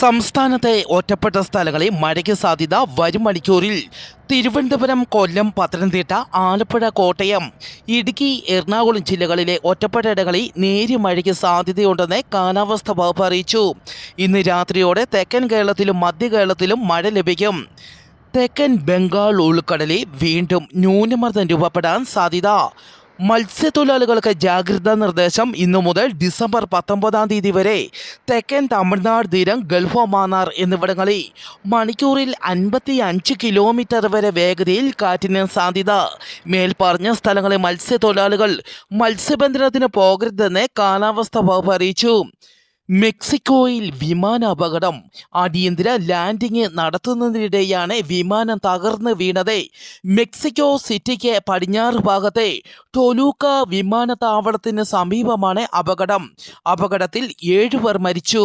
സംസ്ഥാനത്തെ ഒറ്റപ്പെട്ട സ്ഥലങ്ങളിൽ മഴയ്ക്ക് സാധ്യത വരും മണിക്കൂറിൽ തിരുവനന്തപുരം, കൊല്ലം, പത്തനംതിട്ട, ആലപ്പുഴ, കോട്ടയം, ഇടുക്കി, എറണാകുളം ജില്ലകളിലെ ഒറ്റപ്പെട്ട ഇടങ്ങളിൽ നേരിയ മഴയ്ക്ക് സാധ്യതയുണ്ടെന്ന് കാലാവസ്ഥാ വകുപ്പ് അറിയിച്ചു. ഇന്ന് രാത്രിയോടെ തെക്കൻ കേരളത്തിലും മധ്യ കേരളത്തിലും മഴ ലഭിക്കും. തെക്കൻ ബംഗാൾ ഉൾക്കടലിൽ വീണ്ടും ന്യൂനമർദ്ദം രൂപപ്പെടാൻ സാധ്യത. മത്സ്യത്തൊഴിലാളികൾക്ക് ജാഗ്രതാ നിർദ്ദേശം. ഇന്നു മുതൽ ഡിസംബർ 19 വരെ തെക്കൻ തമിഴ്നാട് തീരം, ഗൾഫ് ഓഫ് മാന്നാർ എന്നിവിടങ്ങളിൽ മണിക്കൂറിൽ 55 കിലോമീറ്റർ വരെ വേഗതയിൽ കാറ്റിന് സാധ്യത. മേൽപ്പറഞ്ഞ സ്ഥലങ്ങളിൽ മത്സ്യത്തൊഴിലാളികൾ മത്സ്യബന്ധനത്തിന് പോകരുതെന്ന് കാലാവസ്ഥാ വകുപ്പ് അറിയിച്ചു. മെക്സിക്കോയിൽ വിമാന അപകടം. അടിയന്തര ലാൻഡിംഗ് നടത്തുന്നതിനിടെയാണ് വിമാനം തകർന്ന് വീണത്. മെക്സിക്കോ സിറ്റിക്ക് പടിഞ്ഞാറ് ഭാഗത്തെ ടൊലൂക്ക വിമാനത്താവളത്തിന് സമീപമാണ് അപകടം. അപകടത്തിൽ 7 പേർ മരിച്ചു.